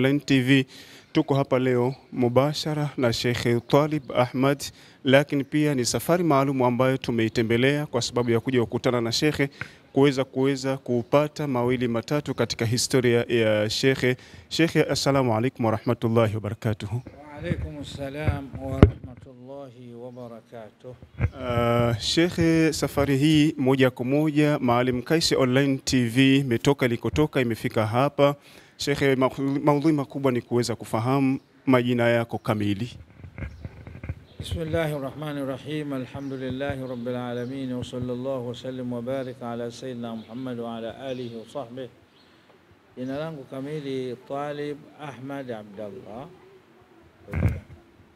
Online TV. Tuko hapa leo mubashara na Sheikh Talib Ahmad, lakini pia ni safari maalum ambayo tumeitembelea kwa sababu ya kuja kukutana na Sheikh kuweza kupata mawili matatu katika historia ya Sheikh. Sheikh, assalamu alaykum wa rahmatullahi wa barakatuh. Wa alaykum assalam wa rahmatullahi wa barakatuh. Sheikh, safari hii moja kwa moja Maalim Kais Online TV imetoka ilikotoka imefika hapa. Sheikh, maudhui makubwa ni kuweza kufahamu majina yako kamili. Bismillahirrahmanirrahim. Alhamdulillahi rabbil alamin wa sallallahu wa sallim wa barik ala sayyidina Muhammad wa ala alihi wa sahbihi. Jina langu kamili Talib Ahmad Abdallah.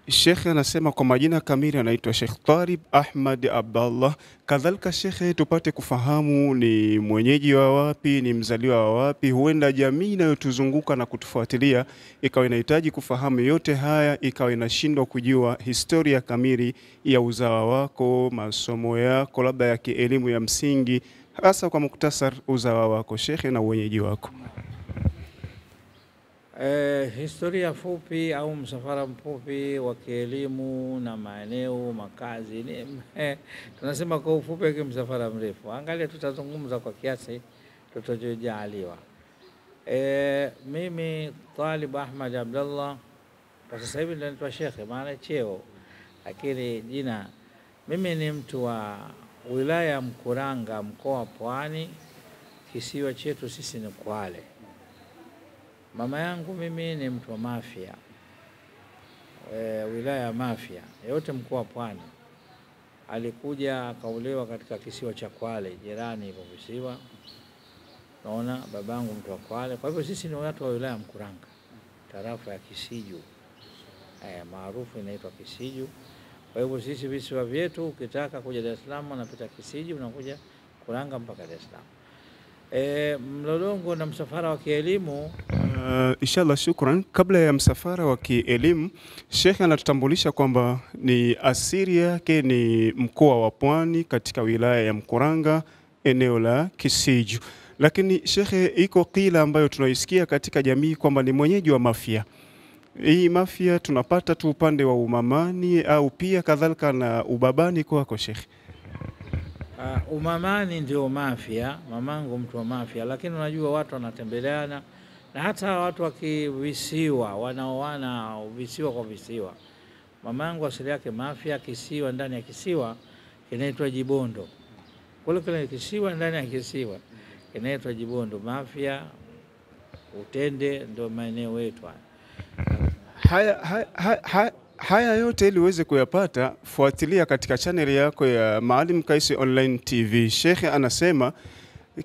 Sheikh anasema kwa majina kamili anaitwa Sheikh Talib Ahmad Abdallah. Kadhalika Sheikh, tupate kufahamu ni mwenyeji wa wapi, ni mzaliwa wa wapi? Huenda jamii inayotuzunguka na kutufuatilia ikawa inahitaji kufahamu yote haya, ikawa inashindwa kujua historia kamili ya uzawa wako, masomo yako, labda ya kielimu ya msingi, hasa kwa muktasar uzawa wako Sheikh na mwenyeji wako. Historia fupi au msafara mfupi wa kielimu na maeneo makazi tunasema kwa ufupi kwa msafara mrefu. Angalia, tutazungumza kwa kiasi tutajaliwa. Mimi Talib Ahmad Abdallah kwa sasa hivi ndio naitwa Sheikh, maana cheo, lakini jina, mimi ni mtu wa wilaya Mkuranga, mkoa wa Pwani. Kisiwa chetu sisi ni Kwale. Mama yangu mimi ni mtu wa Mafia, wilaya ya Mafia, yote mkoa wa Pwani. Alikuja akaolewa katika kisiwa cha Kwale, jirani hivyo visiwa. Naona babangu mtu wa Kwale. Kwa hivyo sisi ni watu wa wilaya Mkuranga, tarafa ya Kisiju, maarufu inaitwa Kisiju. Kwa hivyo sisi visiwa vyetu, ukitaka kuja Dar es Salaam unapita Kisiju, unakuja Mkuranga mpaka Dar es Salaam. Mlolongo na msafara wa kielimu. Inshallah, shukran. Kabla ya msafara wa kielimu, Sheikh anatutambulisha kwamba ni asili yake ni mkoa wa Pwani katika wilaya ya Mkuranga, eneo la Kisiju. Lakini Sheikh, iko kila ambayo tunaisikia katika jamii kwamba ni mwenyeji wa Mafia. Hii Mafia tunapata tu upande wa umamani au pia kadhalika na ubabani kwako Sheikh? Umamani ndio Mafia, mamangu mtu wa Mafia, lakini unajua watu wanatembeleana na hata watu wa kivisiwa wanaoana visiwa kwa visiwa. Mamangu asili yake Mafia, kisiwa ndani ya kisiwa kinaitwa Jibondo. Kule kisiwa ndani ya kisiwa kinaitwa Jibondo. Mafia, Utende ndio maeneo yetu. Haya yote ili uweze kuyapata, fuatilia katika channel yako ya Maalim Kais Online TV. Sheikh anasema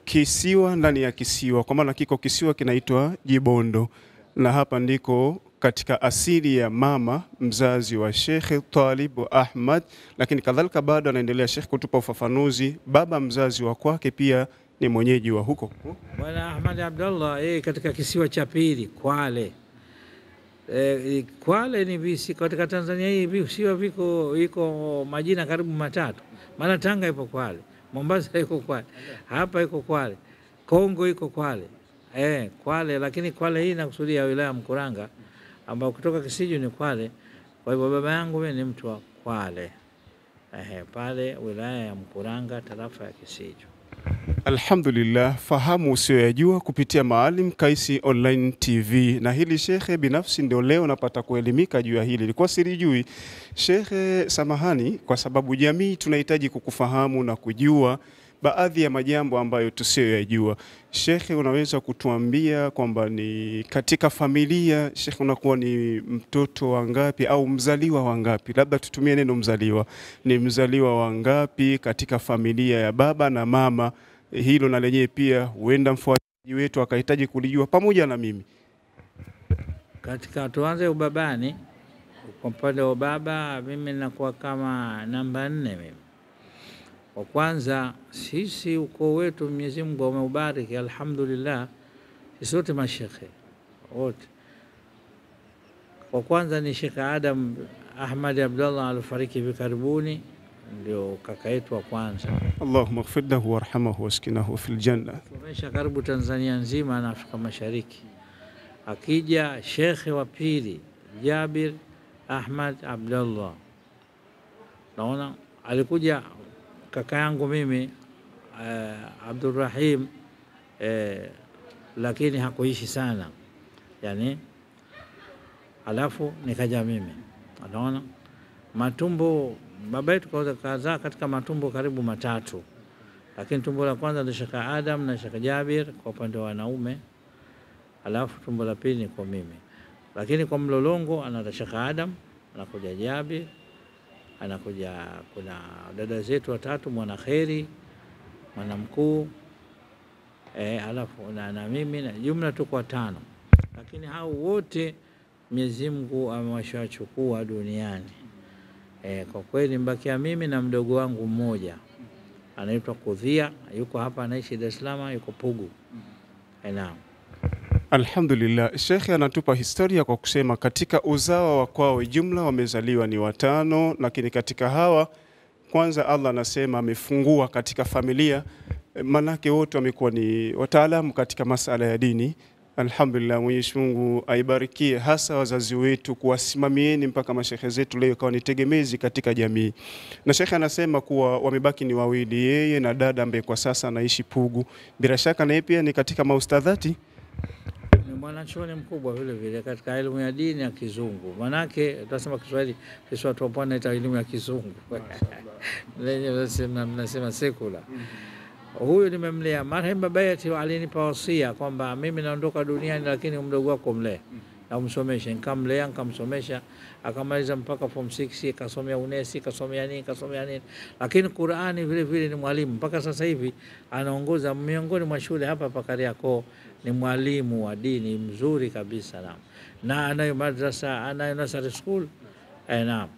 kisiwa ndani ya kisiwa, kwa maana kiko kisiwa kinaitwa Jibondo, na hapa ndiko katika asili ya mama mzazi wa Sheikh Talib Ahmad. Lakini kadhalika bado anaendelea Sheikh kutupa ufafanuzi, baba mzazi wa kwake pia ni mwenyeji wa huko. Bwana Ahmad Abdallah, katika kisiwa cha pili Kwale. Kwale ni visi katika Tanzania hii visiwa iko majina karibu matatu. Maana Tanga ipo Kwale, Mombasa iko Kwale, hapa iko Kwale, Kongo iko Kwale. Kwale, lakini Kwale hii nakusudia wilaya Mkuranga ambao kutoka Kisiju ni Kwale. Kwa hivyo baba yangu mimi ni mtu wa Kwale. Pale wilaya ya Mkuranga, tarafa ya Kisiju. Alhamdulillah, fahamu usiyoyajua kupitia Maalim Kais Online TV. Na hili Sheikh, binafsi ndio leo napata kuelimika juu ya hili. Ilikuwa silijui. Sheikh, samahani kwa sababu jamii tunahitaji kukufahamu na kujua baadhi ya majambo ambayo tusiyoyajua. Sheikh, unaweza kutuambia kwamba ni katika familia Sheikh unakuwa ni mtoto wangapi au mzaliwa wangapi? Labda tutumie neno mzaliwa. Ni mzaliwa wangapi katika familia ya baba na mama? Hilo na lenyewe pia huenda mfuatiliaji wetu akahitaji kulijua pamoja na mimi. Katika tuanze ubabani. Kwa upande wa baba mimi nakuwa kama namba 4 mimi. Kwa kwanza sisi ukoo wetu Mwenyezi Mungu ameubariki alhamdulillah, sisi wote mashekhe wote. Kwa kwanza ni Sheikh Adam Ahmad Abdallah alifariki hivi karibuni, ndio kaka yetu wa kwanza. Allahumma ighfir lahu warhamhu waskinahu fil janna. Tumesha karibu Tanzania nzima na Afrika Mashariki. akija shekhe wa pili Jabir Ahmad Abdullah. Naona alikuja kaka yangu mimi Abdurrahim, lakini hakuishi sana yani, alafu nikaja mimi. Naona matumbo baba yetu kazaa katika matumbo karibu matatu, lakini tumbo la kwanza ni Sheikh Adam na Sheikh Jabir kwa upande wa wanaume, alafu tumbo la pili ni kwa mimi. Lakini kwa mlolongo ana Sheikh Adam, anakuja Jabir, anakuja kuna dada zetu watatu, mwana kheri, mwana mkuu, alafu na mimi, na jumla tuko 5. Lakini hao wote Mwenyezi Mungu amewashachukua duniani. Kwa kweli mbakia mimi na mdogo wangu mmoja anaitwa Kudhia, yuko hapa anaishi Dar es Salaam, yuko Pugu. Naam. Alhamdulillah, Sheikh anatupa historia kwa kusema katika uzao wa kwao jumla wamezaliwa ni 5, lakini katika hawa kwanza Allah anasema amefungua katika familia, manake wote wamekuwa ni wataalamu katika masala ya dini. Alhamdulillah, Mwenyezi Mungu aibarikie hasa wazazi wetu kuwasimamieni mpaka mashekhe zetu leo kwa ni tegemezi katika jamii. Na Sheikh anasema kuwa wamebaki ni 2, yeye na dada ambaye kwa sasa anaishi Pugu. Bila shaka na yeye pia ni katika maustadhati, ni mwanachuoni mkubwa vile vile katika elimu ya dini ya Kizungu. Manake tunasema Kiswahili watu wa pwani ita elimu ya Kizungu. Lenye mnasema sekula. Huyu nimemlea. Marehemu baba yetu alinipa wasia kwamba mimi naondoka duniani, lakini mdogo wako mlee na umsomeshe. Nikamlea, nikamsomesha, akamaliza mpaka form 6, akasomea unesi, akasomea nini. Lakini Qur'ani vile vile ni mwalimu. Mpaka sasa hivi anaongoza miongoni mwa shule hapa Kariakoo, ni mwalimu wa dini mzuri kabisa. Na anayo madrasa, anayo nursery school. Naam.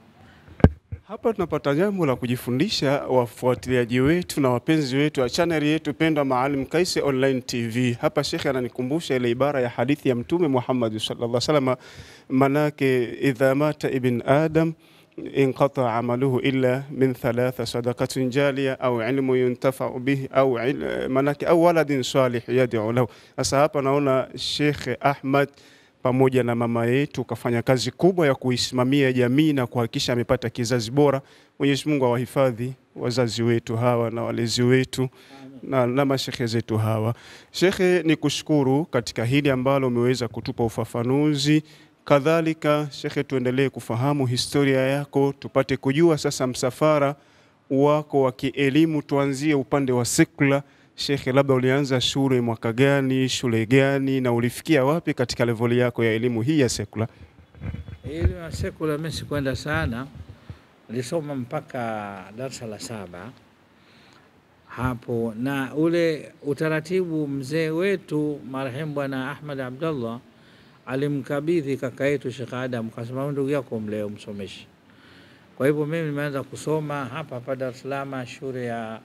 Hapa tunapata jambo la kujifundisha wafuatiliaji wetu na wapenzi wetu wa channel yetu pendwa Maalim Kais Online TV. Hapa Sheikh ananikumbusha ile ibara ya hadithi ya Mtume Muhammad sallallahu alaihi wasallam, manake idha mata ibn Adam inqata amaluhu illa min 3 sadaqatin jaliya au ilmu yuntafa'u bihi au manake au waladin salih yad'u lahu. Sasa hapa naona Sheikh Ahmad pamoja na mama yetu kafanya kazi kubwa ya kuisimamia jamii na kuhakikisha amepata kizazi bora. Mwenyezi Mungu awahifadhi wazazi wetu hawa na walezi wetu na mashekhe zetu hawa. Shekhe, ni kushukuru katika hili ambalo umeweza kutupa ufafanuzi. Kadhalika Shekhe, tuendelee kufahamu historia yako, tupate kujua sasa msafara wako wa kielimu. Tuanzie upande wa sekula. Shekhe, labda ulianza shule mwaka gani, shule gani, na ulifikia wapi katika level yako ya elimu hii ya sekula? Elimu ya sekula mimi sikwenda sana, nilisoma mpaka darasa la 7 hapo. Na ule utaratibu mzee wetu marehemu Bwana Ahmad Abdullah alimkabidhi kaka yetu Sheikh Adam, kasema ndugu yako mleo msomeshi. Kwa hivyo mimi nimeanza kusoma hapa Dar es Salaam, shule ya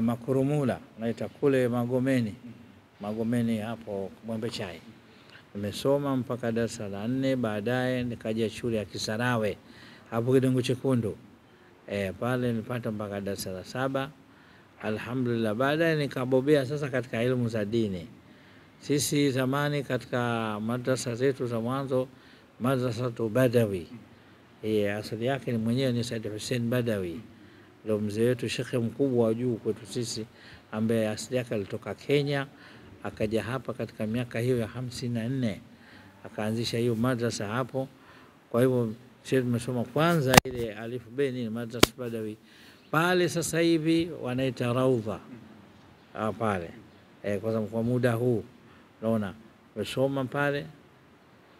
Makurumula, naita kule Magomeni hapo Mwembe Chai. Nimesoma mpaka darasa la 4, baadaye nikaja shule ya Kisarawe hapo Kidongo Chekundu. Pale nilipata mpaka darasa la 7. Alhamdulillah, baadaye nikabobea sasa katika elimu za dini. Sisi zamani katika madrasa zetu za mwanzo, madrasa Badawi, asili yake ni mwenyewe ni Said Hussein Badawi, ndio mzee wetu shekhe mkubwa wa juu kwetu sisi, ambaye asili yake alitoka Kenya akaja hapa katika miaka hiyo ya 54 akaanzisha hiyo madrasa hapo. Kwa hivyo sisi tumesoma kwanza ile alif beni ni madrasa Badawi pale. Sasa hivi wanaita Raudha pale. Kwa muda huu naona tumesoma pale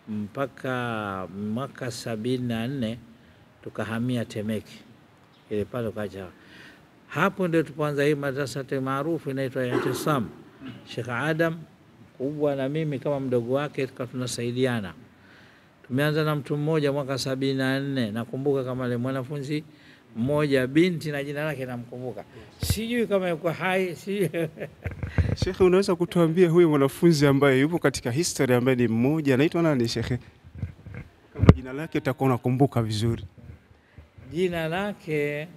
mpaka mwaka 74 tukahamia Temeke ile pale kaja. Hapo ndio tupoanza hii madrasa maarufu inaitwa Ihtisam. Sheikh Adam kubwa na mimi kama mdogo wake tunasaidiana. Tumeanza na mtu mmoja mwaka 74, nakumbuka kama ile mwanafunzi mmoja binti na jina lake namkumbuka. Sijui kama yuko hai, sijui. Sheikh, unaweza kutuambia huyo mwanafunzi ambaye yupo katika history ambaye ni mmoja anaitwa nani Sheikh? Kama jina lake utakuwa unakumbuka vizuri. Jina lake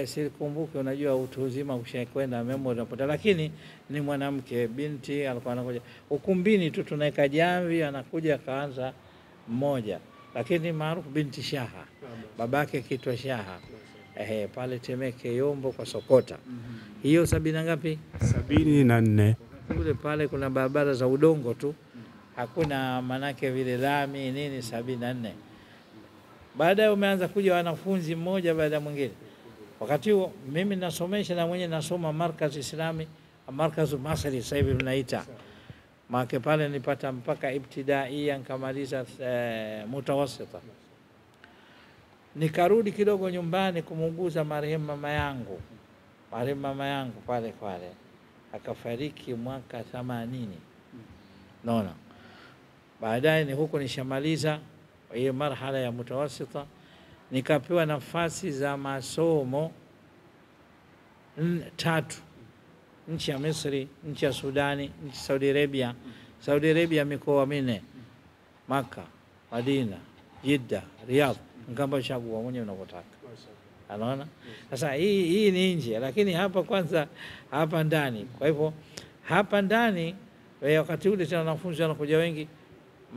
Sikumbuki, unajua utu uzima ushakwenda, memory unapata, lakini ni mwanamke binti alikuwa anakuja ukumbini tu, tunaweka jamvi, anakuja kaanza mmoja, lakini maarufu binti Shaha, babake kitwa Shaha, pale Temeke Yombo kwa Sokota. Hiyo 70 ngapi? 74. Kule pale kuna barabara za udongo tu, hakuna manake vile lami nini. 74. Baadaye umeanza kuja wanafunzi mmoja baada ya mwingine. Wakati huo mimi nasomesha na mwenye nasoma Markaz Islami, Markaz Masri sasa hivi tunaita. Maana pale nilipata mpaka ibtidai, nikamaliza mutawassita. Nikarudi kidogo nyumbani kumuuguza marehemu mama yangu. Marehemu mama yangu pale akafariki mwaka 80. Naona. Baadaye ni huko nishamaliza hiyo marhala ya mutawassita, nikapewa nafasi za masomo 3: nchi ya Misri, nchi ya Sudani, nchi Saudi Arabia. Saudi Arabia mikoa 4: Maka, Madina, Jeddah, Riyadh. Ngamba chagua mwenyewe unapotaka. Anaona? Sasa hii ni nje, lakini hapa kwanza hapa ndani. Kwa hivyo hapa ndani wakati ule tena wanafunzi wanakuja wengi.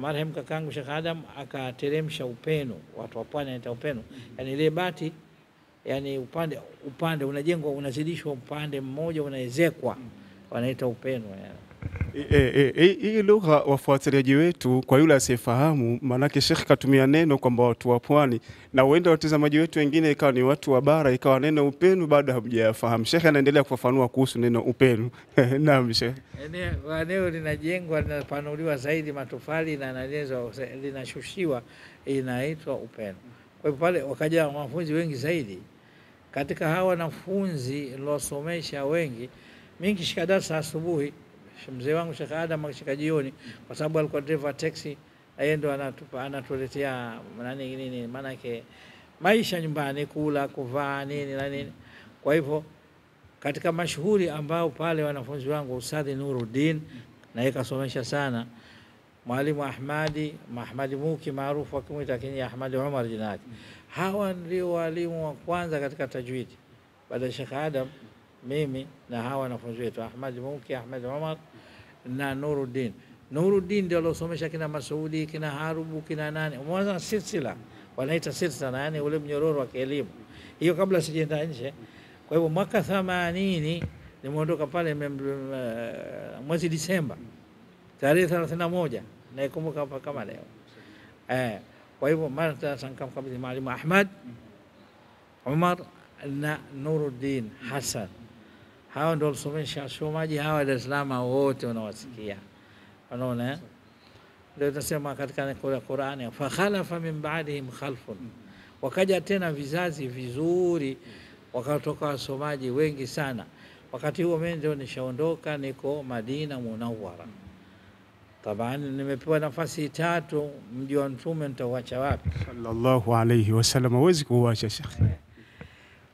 Marehemu kakangu Sheikh Adam akateremsha upenu, watu wa pwani wanaita upenu, yani ile bati, yani upande unajengwa, unazidishwa upande mmoja, unaezekwa, wanaita upenu. Hii lugha wafuatiliaji wetu, kwa yule asiyefahamu, manake Sheikh katumia neno kwamba watu wa pwani, na uenda watazamaji wetu wengine ikawa ni watu wa bara, ikawa neno upenu bado hamjafahamu. Sheikh anaendelea kufafanua kuhusu neno upenu. Naam Sheikh. Eneo linajengwa, linapanuliwa zaidi matofali na linashushiwa, inaitwa upenu. Kwa hivyo pale wakaja wanafunzi wengi zaidi. Katika hawa wanafunzi nilosomesha wengi, mimi kishika darasa asubuhi, mzee wangu Sheikh Adam akishika jioni, kwa sababu alikuwa driver taxi, yeye ndo anatuletea nini, maana yake maisha nyumbani, kula, kuvaa nini na nini. Kwa hivyo katika mashuhuri ambao pale wanafunzi wangu, Ustadhi Nuruddin na yeye kasomesha sana, Mwalimu Ahmadi Muki maarufu akimuita Kenya Ahmadi Umar jina. Hawa ndio walimu wa kwanza katika tajwidi baada ya Sheikh Adam, mimi na hawa wanafunzi wetu Ahmad Muki, Ahmad Umar na Nuruddin. Nuruddin ndio alosomesha kina Masudi, kina Harubu, kina nani, mwanzo silsila, wanaita silsila, yani ule mnyororo wa kielimu. Hiyo kabla sijaenda nje. Kwa hivyo mwaka 80 nimeondoka pale mwezi Disemba tarehe 31, naikumbuka hapa kama leo. Kwa hivyo mara nikamkabidhi Mwalimu Ahmad Umar na Nuruddin Hassan. Hao ndio walisomesha somaji hawa Dar es Salaam wote wanawasikia. Unaona? Ndio tunasema katika Qur'ani, fa khalafa min ba'dihim khalfun. Wakaja tena vizazi vizuri, wakatoka wasomaji wengi sana. Wakati huo mimi ndio nishaondoka, niko Madina Munawwara. Tabani nimepewa nafasi 3, mji wa Mtume nitauacha wapi? Sallallahu alayhi wasallam, hawezi kuacha Sheikh.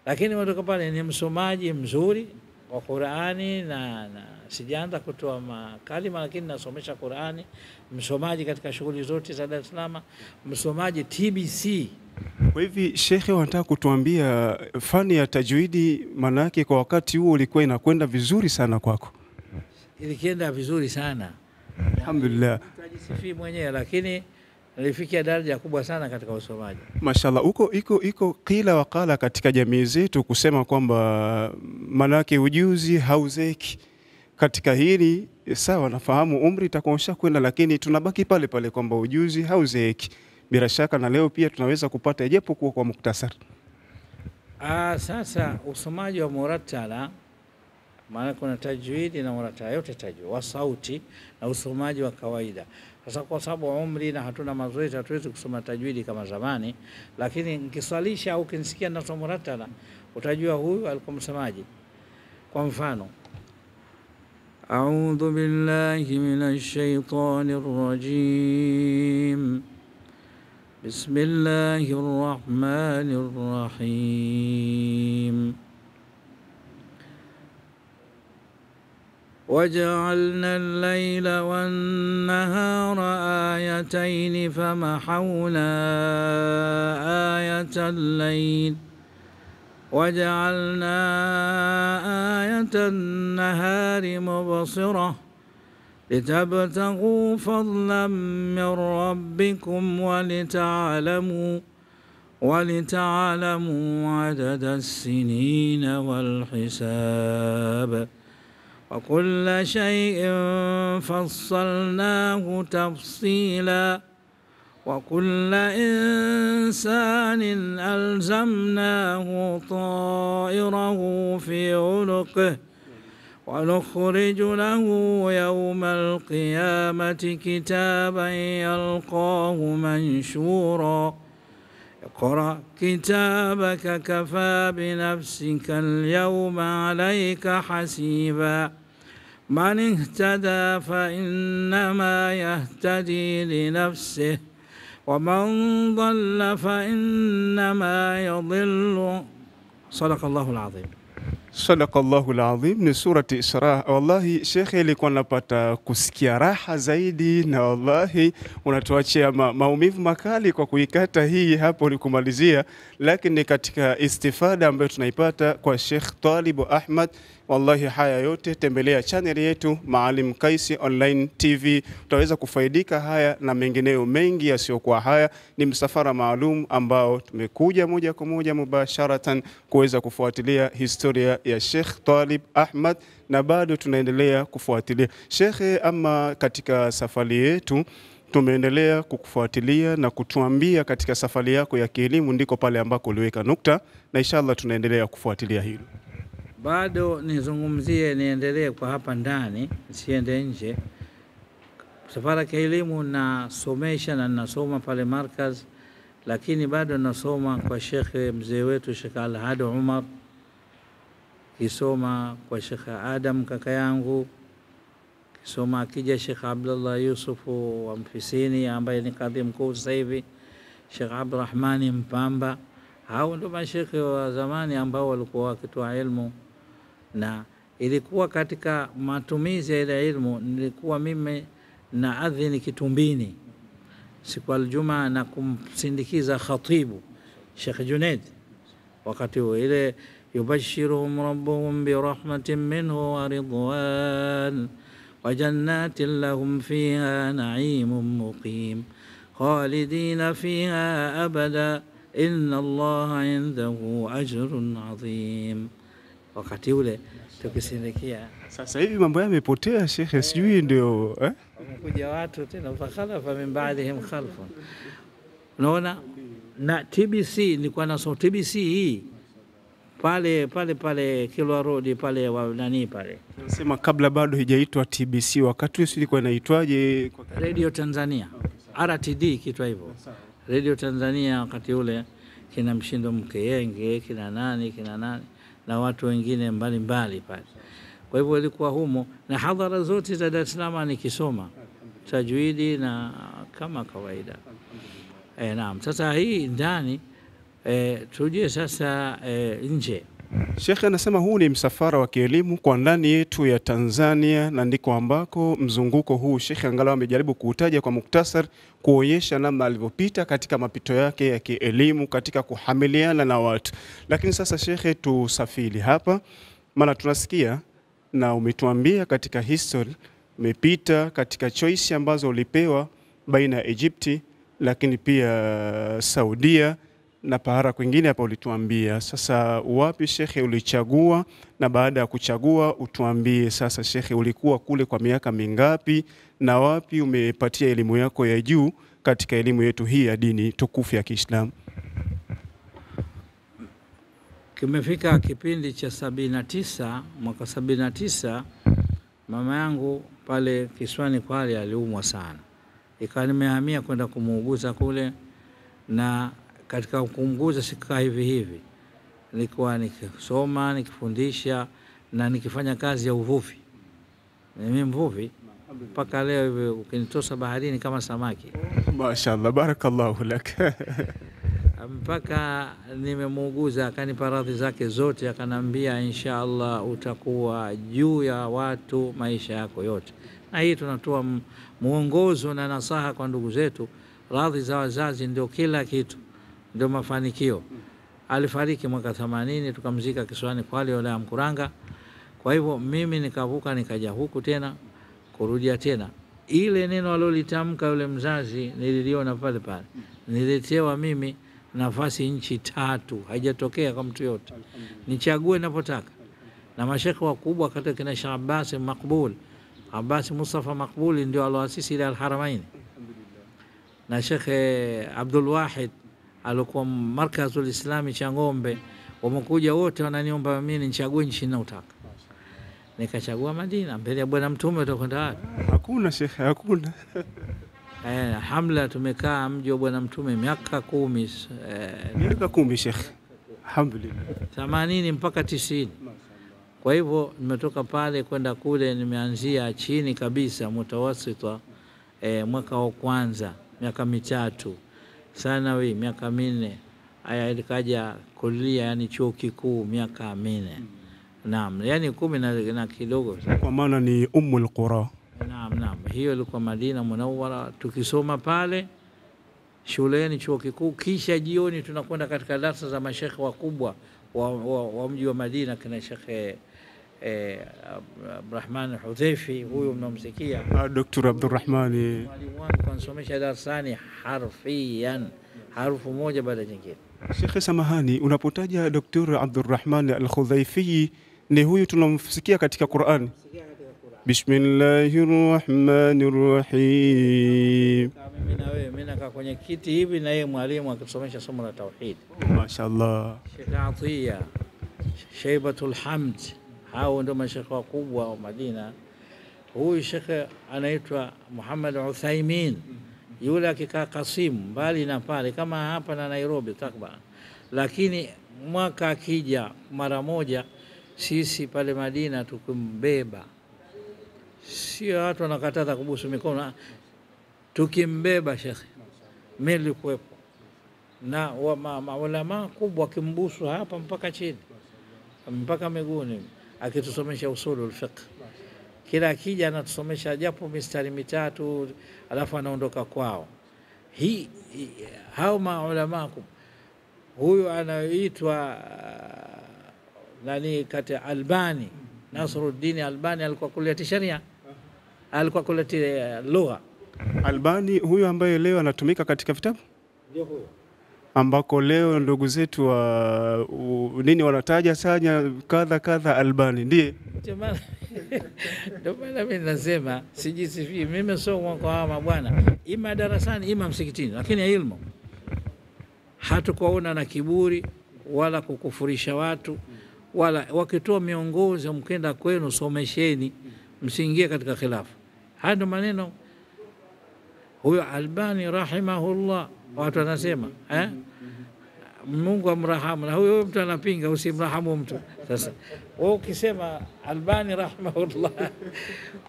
Lakini kutoka pale ni msomaji mzuri wa Qur'ani na sijaanza kutoa makalima, lakini nasomesha Qur'ani, msomaji katika shughuli zote za Dar es Salaam, msomaji TBC. Kwa hivi Sheikh, wanataka kutuambia fani ya tajwidi maana yake kwa wakati huo ilikuwa inakwenda vizuri sana kwako? Ilikwenda vizuri sana. Alhamdulillah. Tajisifi mwenyewe, lakini nilifikia daraja kubwa sana katika usomaji. Mashallah. Iko kila wakala katika jamii zetu kusema kwamba manake ujuzi hauzeki. Katika hili sawa, nafahamu umri itakuonyesha kwenda, lakini tunabaki pale pale kwamba ujuzi hauzeki. Bila shaka na leo pia tunaweza kupata japo kwa muktasar. Sasa usomaji wa muratala, maana kuna tajwidi na muratala, yote tajwidi wa sauti na usomaji wa kawaida. Sasa kwa sababu umri na hatuna mazoezi, hatuwezi kusoma tajwidi kama zamani, lakini nikiswalisha au kinisikia na somo muratala utajua huyu alikuwa msomaji. Kwa mfano, a'udhu billahi minash shaitanir rajim, bismillahir rahmanir rahim, وجعلنا الليل والنهار آيتين فمحونا آية الليل وجعلنا آية النهار مبصرة لتبتغوا فضلا من ربكم ولتعلموا عدد السنين والحساب وكل شيء فصلناه تفصيلا وكل إنسان ألزمناه طائره في عنقه ونخرج له يوم القيامة كتابا يلقاه منشورا اقرأ كتابك كفى بنفسك اليوم عليك حسيبا من اهتدى فإنما يهتدي لنفسه ومن ضل فإنما يضل. صدق الله العظيم. Sadaqallahu alazim. Ni surati Isra. Wallahi shekhe, ilikuwa napata kusikia raha zaidi, na wallahi unatuachia maumivu makali kwa kuikata hii hapo ni kumalizia, lakini katika istifada ambayo tunaipata kwa Sheikh Talib Ahmad. Wallahi haya yote, tembelea channel yetu Maalim Kaisi Online TV, utaweza kufaidika haya na mengineyo mengi yasiyokuwa haya. Ni msafara maalum ambao tumekuja moja kwa moja mubasharatan kuweza kufuatilia historia ya Sheikh Talib Ahmad, na bado tunaendelea kufuatilia Sheikh. Ama katika safari yetu tumeendelea kukufuatilia na kutuambia katika safari yako ya kielimu ndiko pale ambako uliweka nukta, na inshallah tunaendelea kufuatilia hilo. Bado nizungumzie, niendelee kwa hapa ndani, siende nje. Safari ya elimu nasomesha na nasoma pale markaz, lakini bado nasoma kwa Sheikh mzee wetu Sheikh Al-Hadi Umar, kisoma kwa Sheikh Adam kaka yangu, kisoma akija Sheikh Abdullah Yusufu wa Mfisini ambaye ni kadhi mkuu sasa hivi, Sheikh Abdurrahmani Mpamba. Hao ndio mashekhe wa zamani ambao walikuwa wakitoa ilmu, na ilikuwa katika matumizi ya ile ilmu. Nilikuwa mimi na adhini Kitumbini siku aljuma na kumsindikiza khatibu Sheikh Junaid wakati huo, ile yubashiruhum rabbuhum bi rahmatin minhu wa ridwan wa jannatin lahum fiha na'imun muqim khalidina fiha abada inna Allaha indahu ajrun adhim. Wakati ule tukisindikia. Sasa hivi mambo yamepotea Sheikh, sijui ndio wamekuja watu tena fakhalafa min ba'dihim khalfun. Unaona, na TBC nilikuwa nasoma TBC hii pale Kilwa Road pale wa nani pale. Nasema kabla bado haijaitwa TBC, wakati huo ilikuwa inaitwaje? Radio Tanzania. RTD kitwa hivyo. Radio Tanzania wakati ule kina Mshindo Mkeyenge, kina nani na watu wengine mbalimbali pale. Kwa hivyo ilikuwa humo na hadhara zote za Dar es Salaam nikisoma tajwidi na kama kawaida. Naam, sasa hii ndani tuje sasa nje. Sheikh anasema huu ni msafara wa kielimu kwa ndani yetu ya Tanzania, na ndiko ambako mzunguko huu Sheikh angalau amejaribu kuutaja kwa muktasar, kuonyesha namna alivyopita katika mapito yake ya kielimu katika kuhamiliana na watu. Lakini sasa Sheikh, tusafiri hapa, maana tunasikia na umetuambia katika history umepita katika choice ambazo ulipewa baina ya Egypti lakini pia Saudia na pahara kwingine hapa ulituambia. Sasa wapi Shekhe ulichagua, na baada ya kuchagua utuambie sasa Shekhe ulikuwa kule kwa miaka mingapi na wapi umepatia elimu yako ya juu katika elimu yetu hii ya dini tukufu ya Kiislamu? Kimefika kipindi cha 79, mwaka 79 mama yangu pale Kiswani Kwale aliumwa sana. Ikawa nimehamia kwenda kumuuguza kule, na katika kumuuguza sikaa hivi. Nilikuwa nikisoma, nikifundisha na nikifanya kazi ya uvuvi. Mimi mvuvi mpaka leo hivi, ukinitosa baharini kama samaki. Mashaallah, barakallahu lak. Mpaka nimemuuguza akanipa radhi zake zote, akanambia inshallah utakuwa juu ya watu maisha yako yote. Na hii tunatoa muongozo na nasaha kwa ndugu zetu. Radhi za wazazi ndio kila kitu, ndio mafanikio. alifariki mwaka 80, tukamzika kisiwani Kwale wilaya ya Mkuranga. Kwa hivyo mimi nikavuka nikaja huku tena kurudia tena. Ile neno alilolitamka yule mzazi nililiona pale pale. Niletewa mimi nafasi nchi 3, haijatokea kwa mtu yote. Nichague ninapotaka. Na mashekhe wakubwa katika kina Sheikh Abbas Maqbul, Abbas Mustafa Maqbul ndio aloasisi ile Al-Haramain. Na Sheikh Abdul Wahid alikuwa Markazul Islami Changombe, wamekuja wote wananiomba mimi nichague nchi ninayotaka. Nikachagua Madina. Mbele ya bwana mtume utakwenda wapi? Hakuna shekhe, hakuna. Hamla tumekaa mji wa bwana mtume miaka 10. Miaka 10 shekhe. Alhamdulillah. 80 mpaka 90. Kwa hivyo nimetoka pale kwenda kule, nimeanzia chini kabisa mutawasita, mwaka wa kwanza miaka 3, sanawi miaka 4, aya ilikaja kulia yani chuo kikuu miaka 4. Naam, yani 10 na kidogo. Kwa maana ni Ummul Qura. Naam, hiyo ilikuwa Madina Munawwara, tukisoma pale shuleni chuo kikuu, kisha jioni tunakwenda katika darasa za mashekhe wakubwa wa mji wa Madina, kina Sheikh Abdurrahman Hudhaifi, huyo mnamsikia Dr. Abdurrahman. Mwalimu wangu kanisomesha darasani harfiyan, harufu moja baada ya nyingine. Sheikh, samahani, unapotaja Dr. Abdurrahman Al-Khudhaifi, ni huyu tunamsikia katika Qur'an? Bismillahirrahmanirrahim. Mimi nakaa kwenye kiti hivi na yeye mwalimu akisomesha somo la tauhid. Mashaallah. Sheikh Atiya, Shaybatul Hamd, hao ndio mashekhe wakubwa wa Madina. Huyu shekhe anaitwa Muhammad Uthaymin, yule akikaa Kasimu mbali na pale kama hapa na Nairobi takriban, lakini mwaka akija mara moja sisi pale Madina tukimbeba, sio watu wanakataza kubusu mikono, tukimbeba shekhe meli kuwepo na maulama kubwa kimbusu hapa mpaka chini mpaka miguuni, akitusomesha usulul fiqh. Kila akija anatusomesha japo mistari 3, alafu anaondoka kwao. Hao maulama kubwa, huyu anaitwa nani kati Albani, Nasruddin Albani, alikuwa kuleti sharia, alikuwa kuleti lugha. Albani huyu ambaye leo anatumika katika vitabu, Ndio huyo ambako leo ndugu zetu wa nini wanataja sana kadha Albani ndiye. Ndio maana mimi nasema sijisifii, mimi sio kwa hawa bwana, ima darasani ima msikitini, lakini ilmu hatukuona na kiburi wala kukufurisha watu, wala wakitoa miongozo mkenda kwenu somesheni, msiingie katika khilafu. Haya ndio maneno huyo Albani rahimahullah, watu wanasema Mungu amrahamu, na huyo mtu anapinga usimrahamu mtu. Sasa wewe ukisema Albani rahimahullah,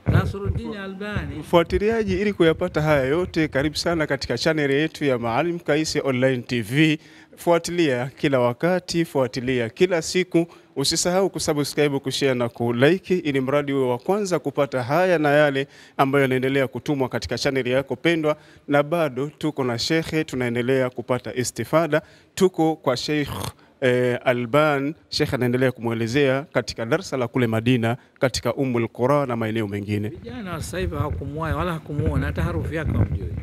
Nasruddin Albani. Mfuatiliaji, ili kuyapata haya yote, karibu sana katika channel yetu ya Maalim Kaisi Online TV. Fuatilia kila wakati, fuatilia kila siku. Usisahau kusubscribe, kushare na kulike, ili mradi uwe wa kwanza kupata haya na yale ambayo yanaendelea kutumwa katika channel yako pendwa. Na bado tuko na shekhe, tunaendelea kupata istifada. Tuko kwa Sheikh Alban. Sheikh anaendelea kumuelezea katika darasa la kule Madina, katika Ummul Qura na maeneo mengine. Vijana sasa hivi hawakumwahi wala hakumuona hata harufu yake hamjui.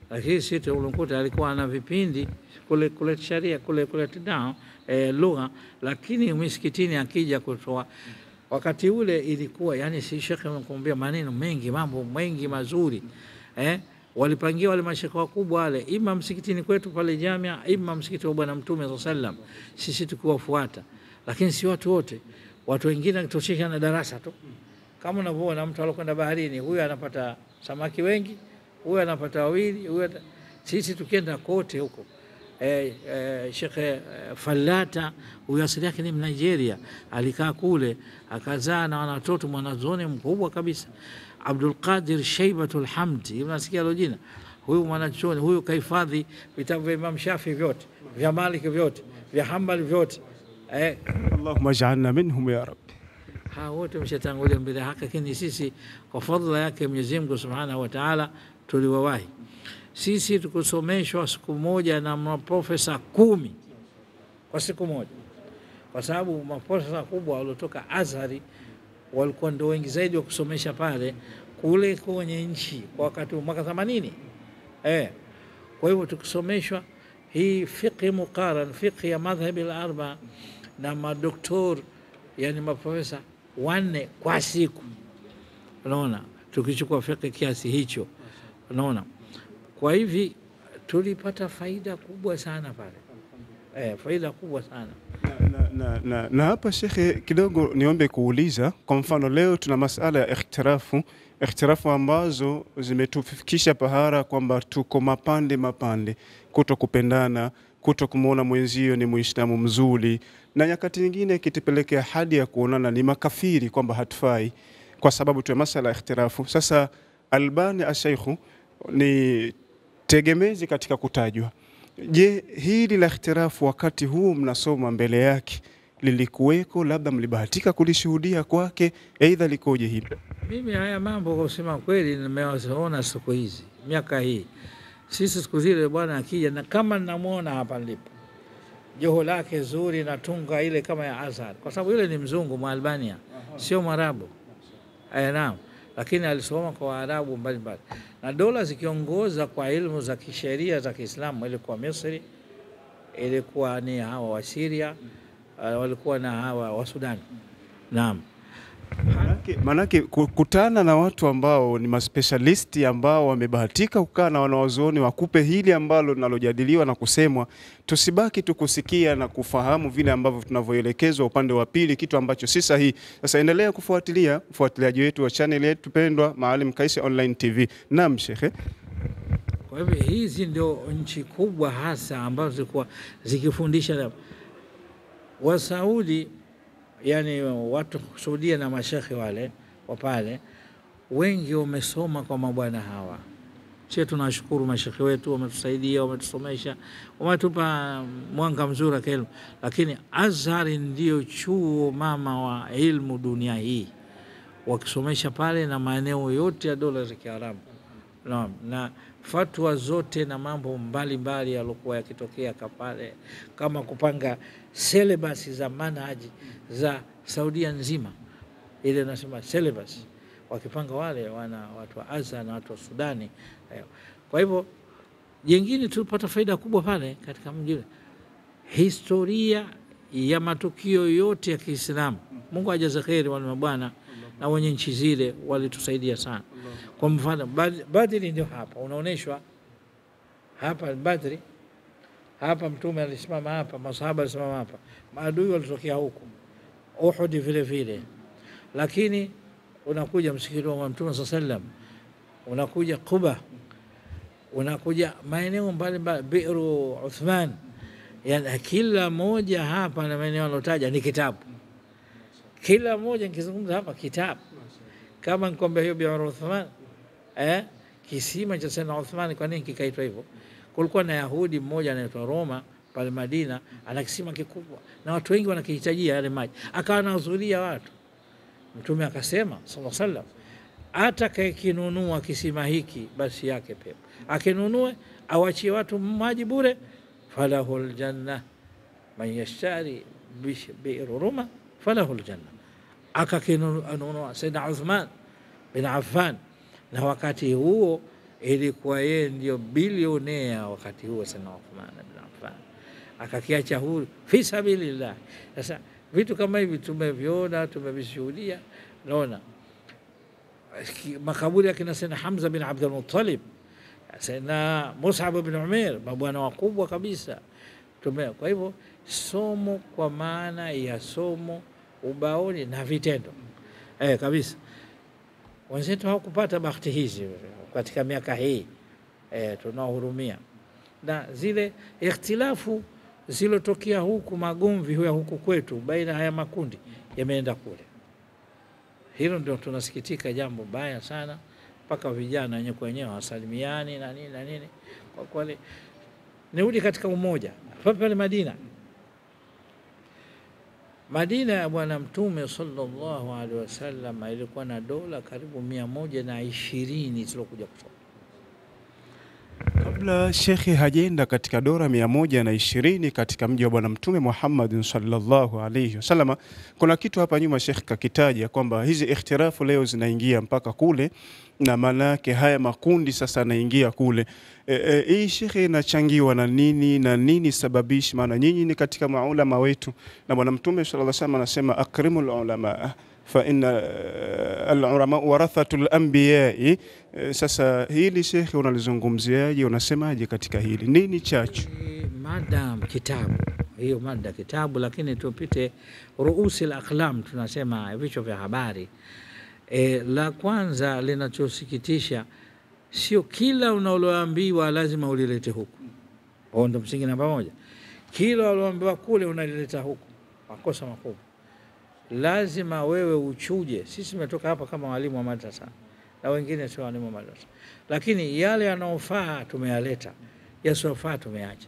Lakini sisi ulikuta alikuwa ana vipindi kule sharia kule tidao lugha, lakini msikitini akija kutoa wakati ule ilikuwa yani si shekhe anakuambia maneno mengi, mambo mengi mazuri. Walipangia wale mashekhe wakubwa wale, ima msikitini kwetu pale Jamia, ima msikiti wa bwana mtume sallallahu alaihi wasallam, sisi tukiwafuata. Lakini si watu wote, watu wengine kutoshika na darasa tu. Kama unavyoona mtu alokwenda baharini, huyu anapata samaki wengi, huyu anapata wawili, huyu sisi tukienda kote huko. Sheikh Falata, huyu asili yake ni Nigeria, alikaa kule akazaa na watoto, mwanazuoni mkubwa kabisa. Abdul Qadir Shaybatul Hamdi, unasikia hilo jina? Huyu mwanachuoni huyu kahifadhi vitabu vya Imam Shafi vyote, vya Malik vyote, vya Hanbali vyote. Allahumma ij'alna minhum ya Rabb. Hao wote mshatangulia mbele haki, lakini sisi kwa fadhila yake Mwenyezi Mungu Subhanahu wa Ta'ala tuliwawahi. Sisi tukusomeshwa siku moja na maprofesa 10 kwa siku moja, kwa sababu maprofesa kubwa waliotoka Azhari walikuwa ndio wengi zaidi wa kusomesha pale kule kwenye nchi kwa wakati mwaka 80. Kwa hivyo tukisomeshwa hii fiqh muqaran, fiqh ya madhhabi al-arba na madoktor, yani maprofesa 4 kwa siku, unaona, tukichukua fiqh kiasi hicho, unaona. Kwa hivi tulipata faida kubwa sana pale, faida kubwa sana. Na hapa shekhe, kidogo niombe kuuliza, kwa mfano leo tuna masala ya ikhtirafu ambazo zimetufikisha pahara kwamba tuko mapande, kuto kupendana, kuto kumuona mwenzio ni Muislamu mzuri, na nyakati nyingine kitipelekea hadi ya kuonana ni makafiri, kwamba hatufai kwa sababu tu masala ya ikhtirafu. Sasa Albani ashaykhu ni tegemezi katika kutajwa. Je, hili la ikhtirafu wakati huu mnasoma mbele yake lilikuweko, labda mlibahatika kulishuhudia kwake, aidha likoje hili? Mimi haya mambo kwa kusema kweli nimeona siku hizi, miaka hii. Sisi siku zile bwana akija, na kama ninamuona hapa nilipo, joho lake zuri na tunga ile kama ya Azhar, kwa sababu ile ni mzungu Mwalbania, sio Mwarabu. Naam, lakini alisoma kwa Waarabu mbalimbali, na dola zikiongoza kwa ilmu za kisheria za Kiislamu ilikuwa Misri, ilikuwa ni hawa wa Syria, walikuwa na hawa wa Sudan. Naam. Manake kukutana na watu ambao ni maspecialisti ambao wamebahatika kukaa na wanawazuoni wakupe hili ambalo linalojadiliwa na kusemwa, tusibaki tukusikia na kufahamu vile ambavyo tunavyoelekezwa upande wa pili, kitu ambacho si sahihi. Sasa endelea kufuatilia ufuatiliaji wetu wa channel yetu pendwa Maalim Kais Online TV. Naam shekhe. Kwa hivyo hizi ndio nchi kubwa hasa ambazo zilikuwa zikifundisha wa Saudi, yani watu Saudia na mashekhe wale wa pale wengi wamesoma kwa mabwana hawa. Sisi tunashukuru mashekhe wetu, wametusaidia, wametusomesha, wametupa mwanga mzuri wa elimu, lakini Azhar ndio chuo mama wa ilmu dunia hii, wakisomesha pale na maeneo yote ya dola za Kiarabu. Na fatwa zote na mambo mbalimbali yalikuwa yakitokea pale, kama kupanga syllabus za manhaji za Saudia nzima, ile nasema syllabus wakipanga wale wana watu wa Azhar na watu wa Sudani. Kwa hivyo jingine tulipata faida kubwa pale katika mji, historia ya matukio yote ya Kiislamu. Mungu ajaze kheri wale mabwana na wenye nchi zile walitusaidia sana. Kwa mfano Badri ndio hapa unaoneshwa hapa Badri, hapa mtume alisimama hapa, masahaba alisimama hapa, maadui walitokea huko, Uhud vile vile. Lakini unakuja msikiti wa Mtume sallam, unakuja Quba, unakuja maeneo mbalimbali, Bi'ru Uthman, yani kila moja hapa na maeneo yanotaja ni kitabu. Kila moja nikizungumza hapa kitabu. Kama nikwambia hiyo Bi'ru Uthman, kisima cha Sayyidina Uthman, kwa nini kikaitwa hivyo? Kulikuwa na Yahudi mmoja anaitwa Roma pale Madina, ana kisima kikubwa na watu wengi wanakihitajia yale maji, akawa anahudhuria watu. Mtume akasema sallallahu alaihi wasallam, atakayekinunua kisima hiki basi yake pepo, akinunue awachie watu maji bure, falahul janna, man yashtari bi'ru Roma falahul janna. Akakinunua Sayyidina Uthman bin Affan, na wakati huo ilikuwa yeye ndio bilionea wakati huo. Sayyidina Uthman bin Affan akakiacha huru fi sabilillah. Sasa vitu kama hivi tumeviona, tumevishuhudia. Naona makaburi ya kina Sayyidina Hamza bin Abdul Muttalib, Sayyidina Mus'ab bin Umair, mabwana wakubwa kabisa. Kwa hivyo somo kwa maana ya somo ubaoni na vitendo kabisa. Wenzetu hawakupata bahati hizi katika miaka hii, tunahurumia. Na zile ikhtilafu zilotokea huku, magomvi huya huku kwetu baina haya makundi yameenda kule. Hilo ndio tunasikitika, jambo baya sana, mpaka vijana wenyewe kwa wenyewe wasalimiani na nini na nini. Kwa kweli nirudi katika umoja pale Madina ya Bwana Mtume sallallahu alaihi wasallam ilikuwa na dola karibu 120 zilokuja kutoka. Kabla shekhe hajaenda katika dora 120 katika mji wa Bwana Mtume Muhammad sallallahu alayhi wasallam, kuna kitu hapa nyuma shekhe kakitaja kwamba hizi ikhtirafu leo zinaingia mpaka kule, na maana yake haya makundi sasa yanaingia kule. Hii shekhe inachangiwa na nini na nini sababishi? Maana nyinyi ni katika maulama wetu, na Bwana Mtume sallallahu alayhi wasallam anasema akrimul ulama fa inna al-ulama warathatul anbiya. Sasa hili shekhe unalizungumziaje, unasemaje katika hili, nini chachu? Mada kitabu hiyo, mada kitabu, lakini tupite ruusi al-aqlam, tunasema vichwa vya habari. La kwanza linachosikitisha, sio kila unaloambiwa lazima ulilete huku. Ndio msingi namba moja. Kila unaloambiwa kule unalileta huku, makosa makubwa. Lazima wewe uchuje. Sisi tumetoka hapa kama walimu wa madrasa na wengine sio walimu wa madrasa, lakini yale yanayofaa tumeyaleta, yasiyofaa tumeacha.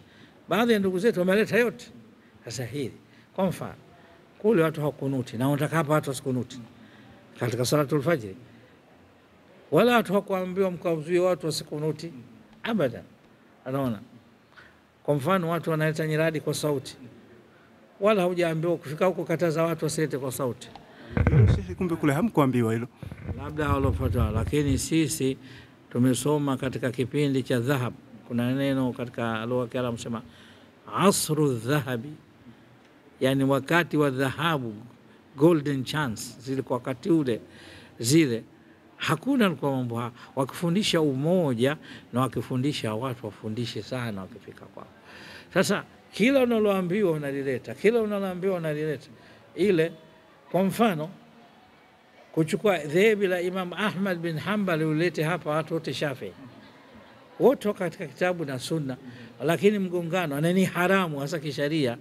Baadhi ya ndugu zetu wameleta yote. Sasa hili kwa mfano, kule watu hawakunuti, na unataka hapa watu wasikunuti katika salatul fajr, wala watu hawakuambiwa mkazuie watu wasikunuti abadan. Anaona kwa mfano watu wanaleta nyiradi kwa sauti, wala hujaambiwa kufika huko kataza watu wasilete kwa sauti. Sisi kumbe kule hamkuambiwa hilo, labda walofuata. Lakini sisi tumesoma katika kipindi cha dhahab, kuna neno katika lugha ya Kiarabu sema asru dhahabi, yani wakati wa dhahabu, golden chance, zile kwa wakati ule zile hakuna alikuwa mambo wakifundisha umoja, na wakifundisha watu wafundishe sana wakifika kwao. Sasa kila unaloambiwa unalileta, kila unaloambiwa unalileta. Ile kwa mfano kuchukua dhehebu la Imam Ahmad bin Hanbal ulete hapa watu wote Shafi'i, wote katika kitabu na sunna, lakini mgongano na ni haramu hasa kisharia.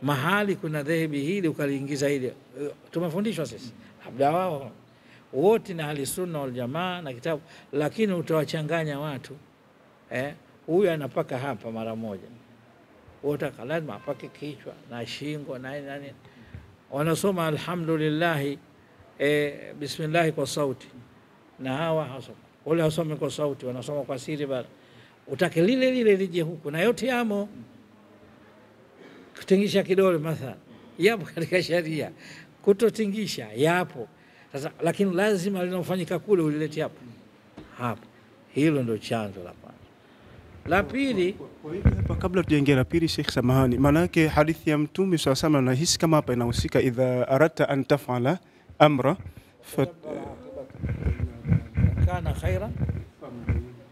Mahali kuna dhehebu hili ukaliingiza hili, tumefundishwa sisi labda wao wote na ahli sunna wal jamaa na kitabu, lakini utawachanganya watu. Huyu anapaka hapa mara moja, wote lazima apake kichwa na shingo na nani. Wanasoma alhamdulillah bismillah kwa sauti, na hawa hasoma wale wasome kwa sauti, wanasoma kwa siri bala. Utake lile lile lije huku, na yote yamo. Kutingisha kidole mathalan yapo katika sharia, kutotingisha yapo. Sasa lakini lazima linafanyika kule ulilete hapo hapo. Hilo ndio chanzo la kwanza. La pili, hapa kabla tujaingia la pili, Sheikh samahani, maana yake hadithi ya Mtume sallallahu alayhi wasallam nahisi kama hapa inahusika, idha aradta an taf'ala amra kana khairan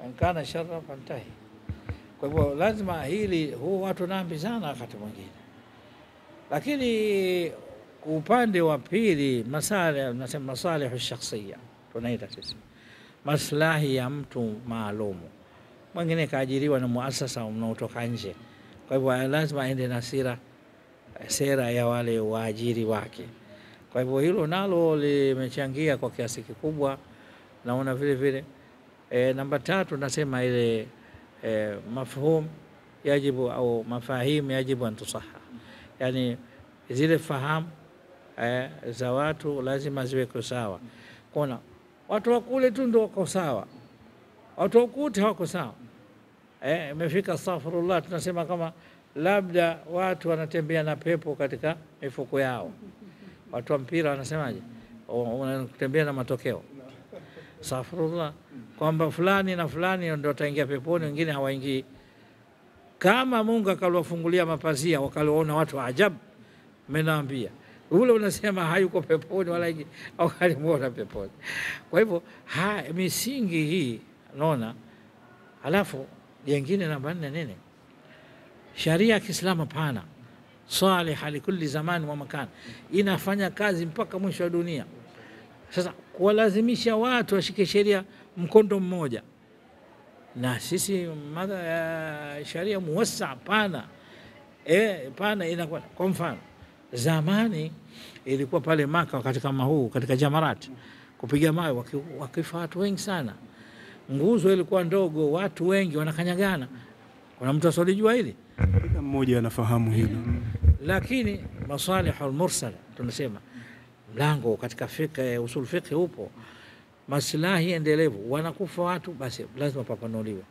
an kana sharran fantahi. Kwa hivyo lazima hili watu naambizana wakati mwingine. Lakini upande wa pili, nasema masalihu shakhsiya, tunaita sisi maslahi ya mtu maalumu. Mwingine kaajiriwa na muasasa unaotoka nje, kwa hivyo lazima aende na sera ya wale waajiri wake. Kwa hivyo hilo nalo limechangia kwa kiasi kikubwa. Naona vile vile namba tatu nasema ile mafhum yajibu au mafahim yajibu an tusaha, yani zile fahamu za watu lazima ziwekwe sawa. Kuna watu wa kule tu ndio wako sawa, watu wa kute hawako sawa. Imefika astaghfirullah, tunasema kama labda watu wanatembea na pepo katika mifuko yao. Watu wa mpira wanasemaje? Wanatembea na matokeo. Astaghfirullah, kwamba fulani na fulani ndio wataingia peponi, wengine hawaingii. Kama Mungu akaliwafungulia mapazia wakaliona watu wa ajabu, mnaambia ule unasema hayuko peponi wala ingi au alimuona peponi. Kwa hivyo misingi hii naona. Alafu jingine namba 4 nini? Sharia ya Kiislamu pana salih likulli zamani wa makan, inafanya kazi mpaka mwisho wa dunia. Sasa kuwalazimisha watu washike sheria mkondo mmoja, na sisi sharia muwassa pana pana inakuwa. Kwa mfano zamani ilikuwa pale Maka wakati kama huu, katika Jamarat kupiga mawe wakifa watu wengi sana. Nguzo ilikuwa ndogo, watu wengi wanakanyagana. Kuna mtu asolijua hili? Kila mmoja anafahamu hilo. Lakini masalihul mursala tunasema mlango katika fiqh, usul fiqh upo maslahi endelevu. Wanakufa watu, basi lazima papanuliwe.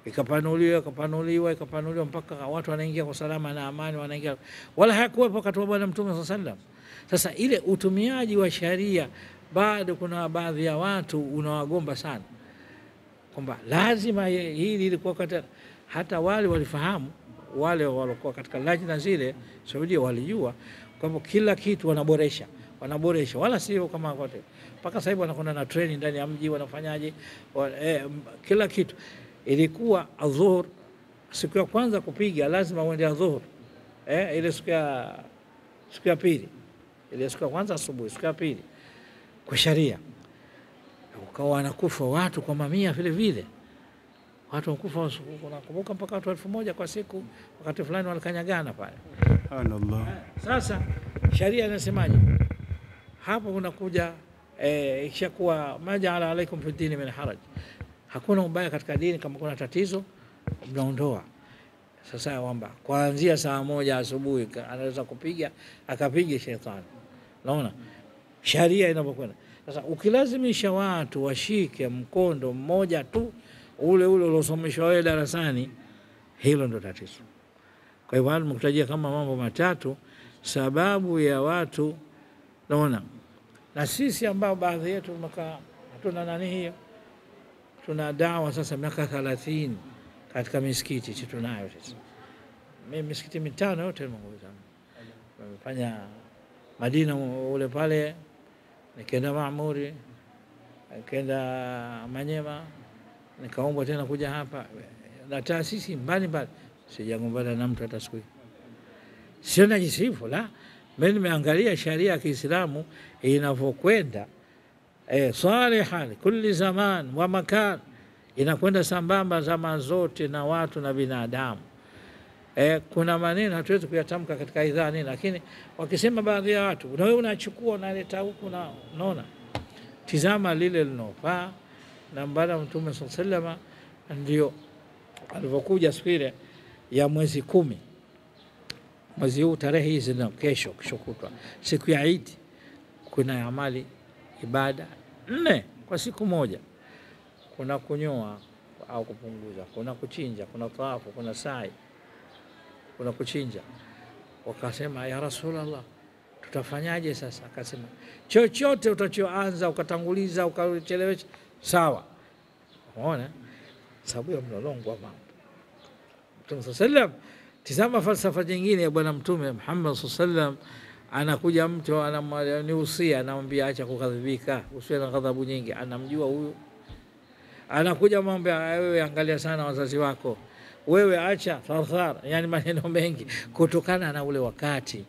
ikapanuliwa mpaka watu wanaingia kwa salama na amani, wanaingia wala hakuwepo wakati wa Bwana Mtume sallallahu alaihi wasallam. Sasa ile utumiaji wa sharia bado kuna baadhi ya watu unawagomba sana, kwamba lazima hili ilikuwa hata wale walifahamu, wale walikuwa katika lajna zile Saudia walijua kwamba kila kitu wanaboresha, wala sio kama wote. Mpaka sasa hivi wanakwenda na training ndani ya mji, wanafanyaje kila kitu. Ilikuwa adhuhur, siku ya kwanza kupiga lazima uende adhuhur, ile siku ya pili, ile siku ya kwanza asubuhi, siku ya pili kwa sharia. Ukawa wanakufa watu kwa mamia vile vile, watu wakufa, unakumbuka mpaka watu 1000 kwa siku, wakati fulani walikanyagana pale. Subhanallah. Sasa sharia inasemaje hapo? Unakuja ikishakuwa maja'ala alaikum fi dini min haraj, hakuna ubaya katika dini. Kama kuna tatizo mnaondoa. Sasa kwamba kuanzia saa 1 asubuhi anaweza kupiga akapiga shetani. Unaona sharia inapokwenda. Sasa ukilazimisha watu washike mkondo mmoja tu ule uliosomeshwa wewe darasani, hilo ndo tatizo. Kwa hivyo nimekutajia kama mambo matatu sababu ya watu, naona na sisi ambao baadhi yetu hatuna nani hiyo, tuna dawa sasa miaka 30 katika misikiti tunayo sasa. Mimi misikiti 5 yote nimefanya Madina ule pale, nikaenda Maamuri, nikaenda Manyema, nikaomba tena kuja hapa na taasisi mbalimbali. Sijagombana na mtu hata siku. Sio najisifu la, mimi nimeangalia sharia ya Kiislamu inavyokwenda salihan kulli zaman wa makan, inakwenda sambamba zama zote na watu na binadamu. Kuna maneno hatuwezi kuyatamka katika idhani, lakini wakisema baadhi ya watu, na wewe unachukua unaleta huku, na unaona tizama lile linofaa. Na Bwana Mtume sallallahu alaihi wasallam ndio alipokuja siku ile ya mwezi 10, mwezi huu tarehe hizi na kesho kutwa siku ya Eid, kuna amali ibada 4 kwa siku moja. Kuna kunyoa au kupunguza, kuna kuchinja, kuna tawafu, kuna sa'i, kuna kuchinja. Wakasema ya Rasulullah, tutafanyaje sasa? Akasema chochote utachoanza ukatanguliza ukachelewesha sawa. Unaona sababu ya mlolongo wa mambo. Mtume sallam, tazama falsafa nyingine ya Bwana Mtume Muhammad sallam. Anakuja mtu anamnihusia, anamwambia acha kukadhibika, usiwe na ghadhabu nyingi. Anamjua huyu. Anakuja mambo, wewe angalia sana wazazi wako, wewe acha tharthar, yani maneno mengi kutokana na ule wakati.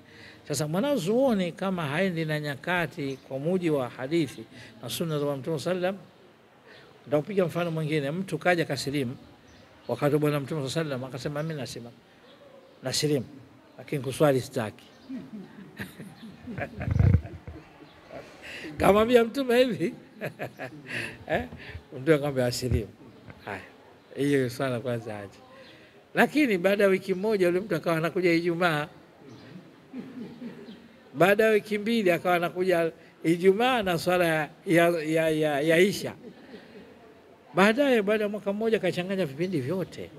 Sasa mwanazuoni kama haendi na nyakati kwa muji wa hadithi na sunna za Mtume sallam. Ndio kupiga mfano mwingine, mtu kaja kasilimu wakati Bwana Mtume sallam akasema mimi nasilimu lakini kuswali sitaki. Kama bia Mtume hivi ndio akamwambia asilimu. Haya, hiyo swala kwanza aje. Lakini baada ya wiki moja yule mtu akawa anakuja Ijumaa, baada ya wiki 2 akawa anakuja Ijumaa na swala ya Isha. Baada ya mwaka mmoja kachanganya vipindi vyote.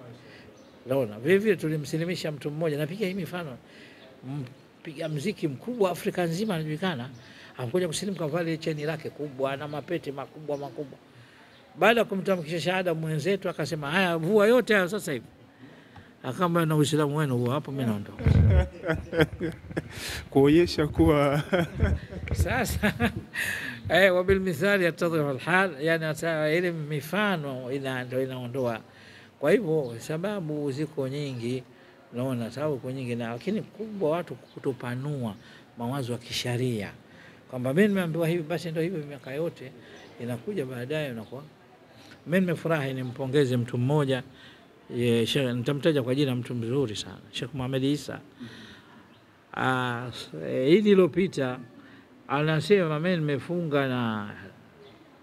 Unaona vile tulimsilimisha mtu mmoja, napiga hii mifano, mpiga muziki mkubwa Afrika nzima anajulikana, anakuja kusilimu kwa vale cheni lake kubwa na mapete makubwa. Baada kumtamkisha shahada mwenzetu akasema haya, vua yote hayo sasa hivi. Akamba na Uislamu wenu huo hapo, mimi naondoka. Kuonyesha kuwa sasa wabil mithali yatadhihu alhal, yani ile mifano ndio inaondoa. Kwa hivyo sababu ziko nyingi, unaona sababu kwa nyingi, lakini kubwa watu kutopanua mawazo ya kisharia kwamba mimi nimeambiwa hivi basi ndio hivyo miaka yote inakuja baadaye unakuwa. Mimi nimefurahi nimpongeze mtu mmoja, nitamtaja kwa jina, mtu mzuri sana, Sheikh Muhammad Isa. Hili lilopita anasema mimi nimefunga na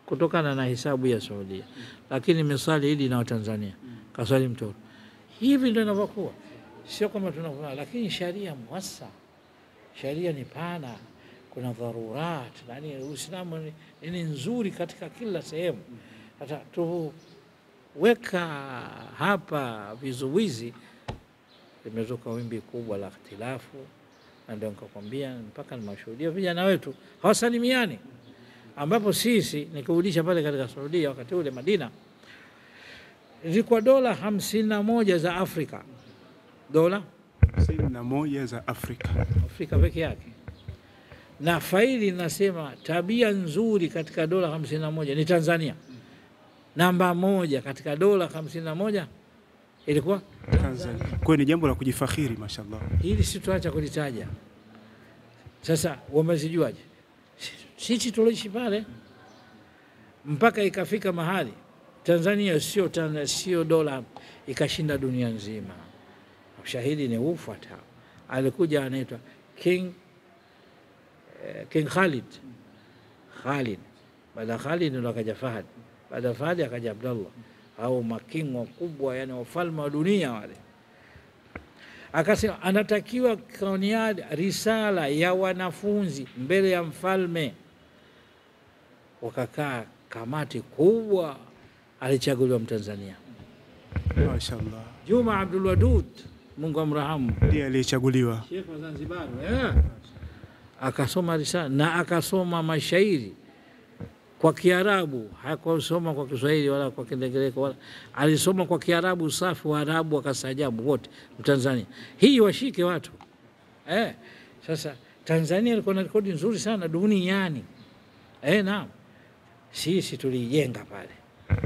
kutokana na hisabu ya Saudia, lakini nimesali Idi na Tanzania, kaswali mtoto. Hivi ndio inavyokuwa, sio kama tunavyoona, lakini sharia muwassa, sharia ni pana, kuna dharurat, yani Uislamu ni nzuri katika kila sehemu. Hata tu weka hapa vizuizi, limezuka wimbi kubwa la ikhtilafu, na ndio nikakwambia mpaka nimashuhudia vijana wetu hawasalimiani, ambapo sisi nikirudisha pale katika Saudia wakati ule Madina zilikuwa dola 51 za Afrika, dola 51 za Afrika peke yake, na faili nasema tabia nzuri katika dola 51 ni Tanzania. Namba 1 katika dola 51 ilikuwa Tanzania. Kwa ni jambo la kujifakhiri, mashallah. Hili situacha kulitaja. Sasa wamezijuaje? Sisi tuliishi pale mpaka ikafika mahali Tanzania sio dola ikashinda dunia nzima. Ushahidi ni ufuata. Alikuja anaitwa King Khalid. Baada Khalid ndo akaja Fahad. Baada Fahad akaja Abdullah, au making wakubwa, yani wafalme wa dunia wale. Akasema anatakiwa kaonia risala ya wanafunzi mbele ya mfalme. Wakakaa kamati kubwa, alichaguliwa Mtanzania. Mashaallah. Juma Abdul Wadud, Mungu amrahamu, ndiye aliyechaguliwa. Sheikh wa Zanzibar. Akasoma risala na akasoma mashairi kwa Kiarabu, hakusoma kwa Kiswahili wala kwa Kiingereza wala, alisoma kwa Kiarabu safi, wa Arabu wakasajabu wote Mtanzania. Hii washike watu. Sasa Tanzania ilikuwa na rekodi nzuri sana duniani. Naam. Sisi tulijenga pale.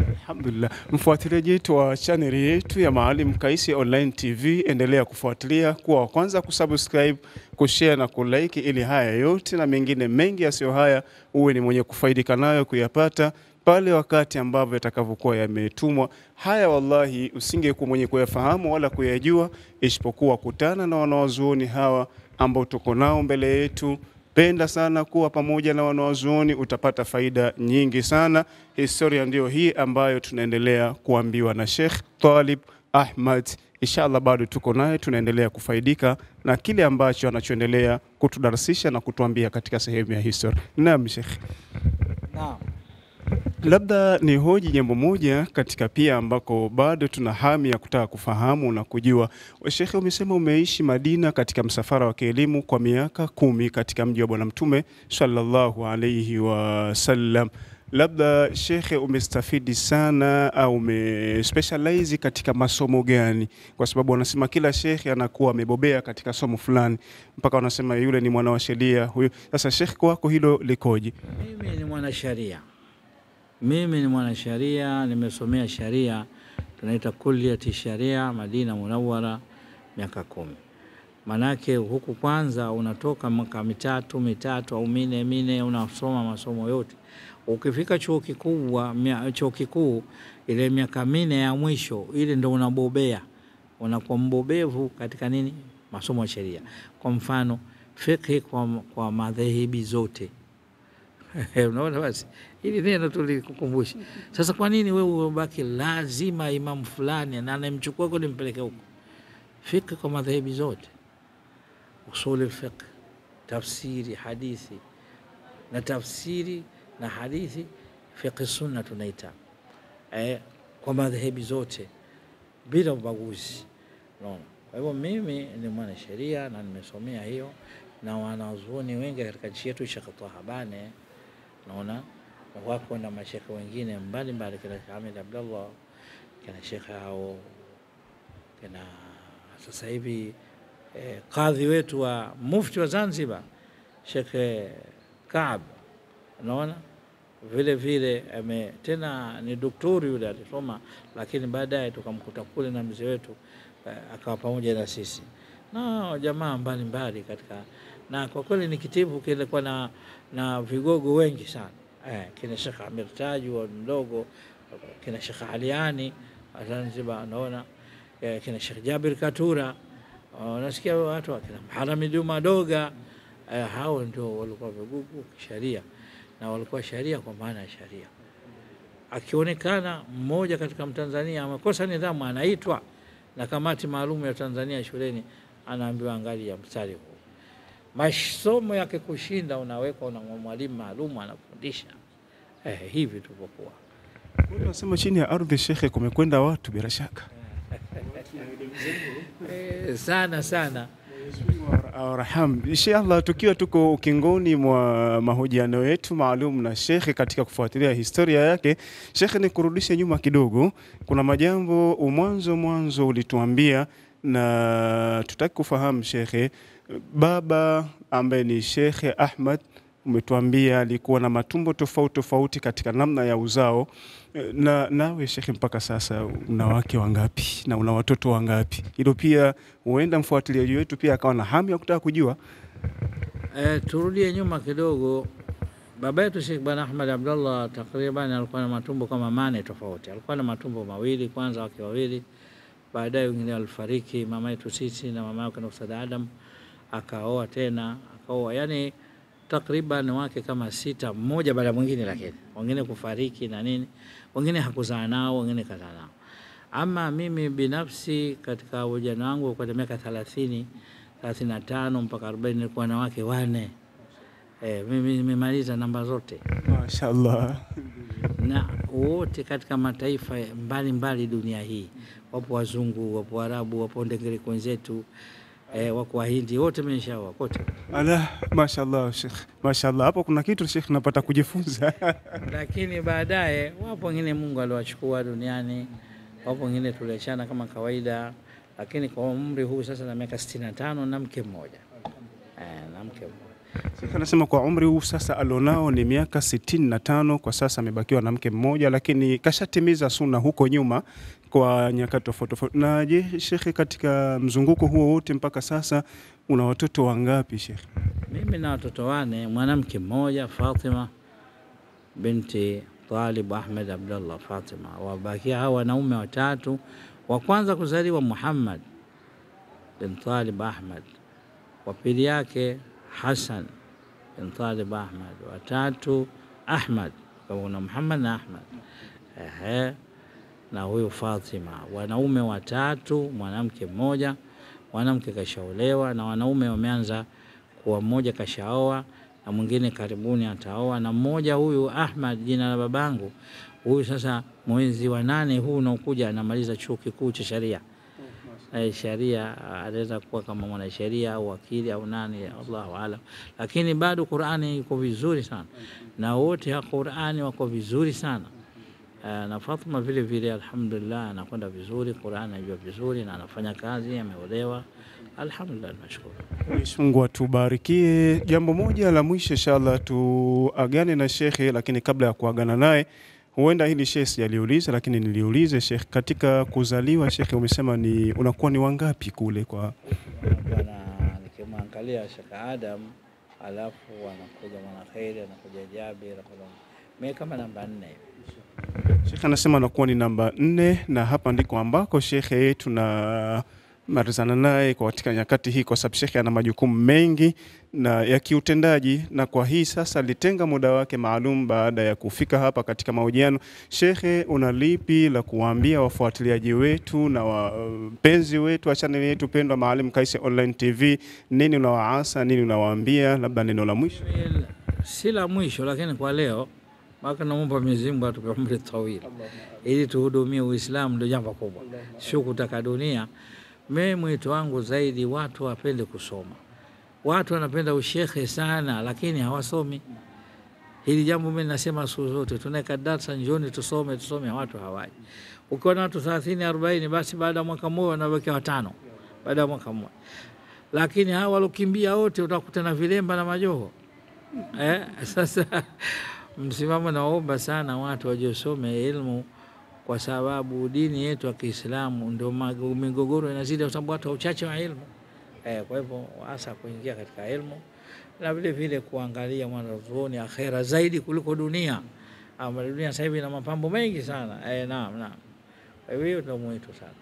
Alhamdulillah. Mfuatiliaji wetu wa channel yetu ya Maalim Kaisi Online TV, endelea kufuatilia, kuwa wa kwanza kusubscribe, kushare na kulike, ili haya yote na mengine mengi yasiyo haya uwe ni mwenye kufaidika nayo kuyapata pale wakati ambavyo yatakavyokuwa yametumwa. Haya wallahi usingekuwa mwenye kuyafahamu wala kuyajua, isipokuwa kutana na wanawazuoni hawa ambao tuko nao mbele yetu. Penda sana kuwa pamoja na wanawazuoni, utapata faida nyingi sana. Historia ndio hii ambayo tunaendelea kuambiwa na Sheikh Talib Ahmad. Inshallah bado tuko naye, tunaendelea kufaidika na kile ambacho anachoendelea kutudarsisha na kutuambia katika sehemu ya historia. Naam Sheikh. Naam. Labda ni hoji jambo moja katika pia ambako bado tuna hamu ya kutaka kufahamu na kujua. Sheikh, umesema umeishi Madina katika msafara wa kielimu kwa miaka 10 katika mji wa Bwana Mtume sallallahu alayhi wasallam. Labda Sheikh, umestafidi sana au umespecialize katika masomo gani? Kwa sababu wanasema kila Sheikh anakuwa amebobea katika somo fulani, mpaka wanasema yule ni mwana wa sheria huyo. Sasa Sheikh, kwako hilo likoje? Mimi ni mwanasheria, nimesomea sharia, tunaita kulliyati sharia Madina Munawwara, miaka 10. Manake huku kwanza unatoka mwaka mitatu au minne unasoma masomo yote. Ukifika chuo kikuu ile miaka 4 ya mwisho ile ndo unabobea. Unakuwa mbobevu katika nini? Masomo ya sheria. Kwa mfano fiqh kwa madhehebi zote. Unaona basi? Hili neno tulikukumbusha. Sasa kwa nini wewe ubaki lazima imamu fulani na anemchukua huko nimpeleke huko? Fiqh kwa madhehebi zote. Usul al-fiqh, tafsiri, hadithi. Na tafsiri na hadithi fiqh sunna tunaita. Kwa madhehebi zote bila ubaguzi. Unaona? Kwa hivyo mimi ni mwanasheria na nimesomea hiyo, na wanazuoni wengi katika nchi yetu, Sheikh Taha Bane, naona wako na mashekhe wengine mbalimbali, kina Hamid Abdullah, kina Sheikh hao, kina sasa hivi kadhi wetu wa mufti wa Zanzibar Sheikh Kaab, naona vile tena ni daktari yule alisoma, lakini baadaye tukamkuta kule na mzee wetu akawa pamoja na sisi na jamaa mbalimbali katika, na kwa kweli ni kitibu kilikuwa na vigogo wengi sana. Kina Sheikh Amir Taji wa mdogo, kina Sheikh Aliani Zanzibar, naona kina Sheikh Jabir Katura, nasikia watu kina Harami Juma Doga, hao ndio walikuwa vigogo sharia, na walikuwa sharia kwa maana ya sharia. Akionekana mmoja katika Mtanzania amekosa nidhamu, anaitwa na kamati maalum ya Tanzania shuleni, anaambiwa angalia mstari huu. Masomo yake kushinda unaweka una mwalimu maalum anafundisha. Hivi tulipokuwa. Unasema chini ya ardhi shekhe kumekwenda watu bila shaka. Sana sana. Arham. Inshallah tukiwa tuko ukingoni mwa mahojiano yetu maalum na shekhe katika kufuatilia historia yake, shekhe, ni kurudisha nyuma kidogo. Kuna majambo mwanzo ulituambia na tutaki kufahamu shekhe. Baba ambaye ni Shekhe Ahmad umetuambia alikuwa na matumbo tofauti katika namna ya uzao. Na nawe shekhe, mpaka sasa una wake wangapi na una watoto wangapi? Hilo pia huenda mfuatiliaji wetu pia akawa na hamu ya kutaka kujua. Turudie nyuma kidogo. Baba yetu Sheikh Bwana Ahmad Abdullah takriban alikuwa na matumbo kama 8 tofauti. Alikuwa na matumbo mawili, kwanza wake wawili, baadaye wengine walifariki, mama yetu sisi na mama yake na Ustadh Adam akaoa tena, yani takriban wake kama 6, mmoja baada mwingine, lakini wengine kufariki na nini, wengine hakuzaa nao, wengine kazaa nao. Ama mimi binafsi katika ujana wangu kwa miaka 30, 35 mpaka 40 nilikuwa na wake 4. Mimi nimemaliza namba zote. Mashaallah. Na wote katika mataifa mbalimbali dunia hii. Wapo wazungu, wapo Waarabu, wapo ndengere wenzetu, wako Wahindi, wote nimeshaoa kote. Ala, mashaallah Sheikh. Mashaallah, hapo kuna kitu Sheikh tunapata kujifunza. Lakini baadaye wapo wengine Mungu aliwachukua duniani, wapo wengine tuliachana kama kawaida, lakini kwa umri huu sasa na miaka 65 na mke mmoja. Na mke mmoja. Sheikh anasema kwa umri huu sasa alionao ni miaka 65, kwa sasa amebakiwa na mke mmoja, lakini kashatimiza sunna huko nyuma kwa nyakati tofauti. Na je, Sheikh, katika mzunguko huo wote mpaka sasa una watoto wangapi Sheikh? Mimi na watoto 4, mwanamke mmoja Fatima binti Talib Ahmed Abdullah Fatima, wabakia hawa wanaume 3. Wa kwanza kuzaliwa Muhammad bin Talib Ahmed, wa pili yake Hassan bin Talib Ahmed, wa 3 Ahmad, kuna Muhammad na Ahmad. Na huyu Fatima, wanaume 3, mwanamke mmoja. Mwanamke kashaolewa na wanaume wameanza kuwa, mmoja kashaoa na mwingine karibuni ataoa, na mmoja huyu Ahmad, jina la babangu, huyu sasa mwezi wa 8 huu unaokuja anamaliza chuo kikuu cha sharia. Sharia anaweza kuwa kama mwanasheria au wakili au nani, Allahu aalam, lakini bado Qur'ani iko vizuri sana na wote wa Qur'ani wako vizuri sana. Na Fatima vile vile alhamdulillah anakwenda vizuri, Qur'ani anajua vizuri na anafanya kazi, ameolewa, alhamdulillah, nashukuru. Mungu atubarikie. Jambo moja la mwisho inshallah tuagane na shekhe, lakini kabla ya kuagana naye, huenda hili shekhe aliuliza lakini niliulize Sheikh, katika kuzaliwa Sheikh umesema ni unakuwa ni wangapi kule kwa bwana? Nikimwangalia Sheikh Adam, alafu anakuja Mwanakhairi, anakuja Jabir, mimi kama namba 4. Sheikh anasema anakuwa ni namba 4, na hapa ndiko ambako Sheikh yetu na marizana naye kwa katika nyakati hii, kwa sababu Sheikh ana majukumu mengi na ya kiutendaji, na kwa hii sasa alitenga muda wake maalum baada ya kufika hapa katika mahojiano. Sheikh, una lipi la kuwaambia wafuatiliaji wetu na wapenzi wetu wa channel yetu pendwa Maalim Kais Online TV? Nini unawaasa, nini unawaambia, labda neno la mwisho? Si la mwisho, lakini kwa leo maka naomba Mwenyezi Mungu atupe umri tawili ili tuhudumie Uislamu, ndio jambo kubwa, sio kutaka dunia. Mimi mwito wangu zaidi watu wapende kusoma. Watu wanapenda ushekhe sana lakini hawasomi. Hili jambo mimi nasema siku zote, tunaweka darasa njoni tusome, watu hawaji. Ukiwa na watu 30 40 basi baada ya mwaka mmoja wanabaki 5 baada ya mwaka mmoja. Lakini hawa walokimbia wote utakuta na vilemba na majoho. Sasa msimamo, naomba sana watu wajisome elimu, kwa sababu dini yetu ya Kiislamu ndio migogoro inazidi kwa sababu watu uchache wa elimu. Kwa hivyo hasa kuingia katika elimu na vile vile kuangalia mwanazuoni akhera zaidi kuliko dunia. Ama dunia sasa hivi ina mapambo mengi sana. Naam. Kwa hivyo ndio mwito sana.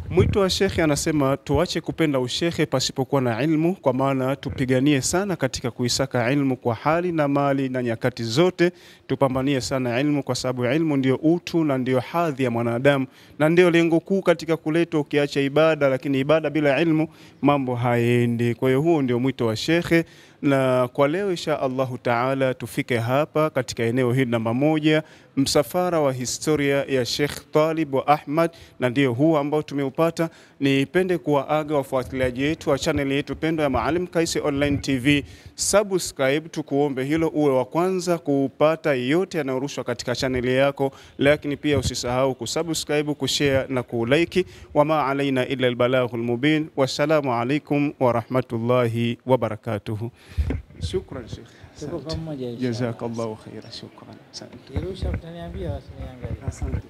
Mwito wa Sheikh anasema tuache kupenda ushekhe pasipokuwa na ilmu, kwa maana tupiganie sana katika kuisaka ilmu kwa hali na mali na nyakati zote. Tupambanie sana ilmu kwa sababu ilmu ndio utu na ndio hadhi ya mwanadamu na ndio lengo kuu katika kuletwa. Ukiacha ibada, lakini ibada bila ilmu mambo haendi. Kwa hiyo huo ndio mwito wa Sheikh. Na kwa leo insha Allahu taala tufike hapa katika eneo hili namba 1, msafara wa historia ya Sheikh Talib wa Ahmad, na ndio huu ambao tumeupata. Nipende kuwaaga wafuatiliaji wetu wa channel yetu pendwa ya Maalim Kaisi Online TV. Subscribe, tukuombe hilo, uwe wa kwanza kupata yote yanayorushwa katika channel yako, lakini pia usisahau kusubscribe, kushare na kulike. Wama alaina illa albalaghul mubin. Wassalamu alaikum wa rahmatullahi wa barakatuh. Shukran Sheikh. Tuko pamoja inshallah. Jazakallahu khairan. Shukran. Asante. Kirusha mtaniambia wasiniangalie. Asante.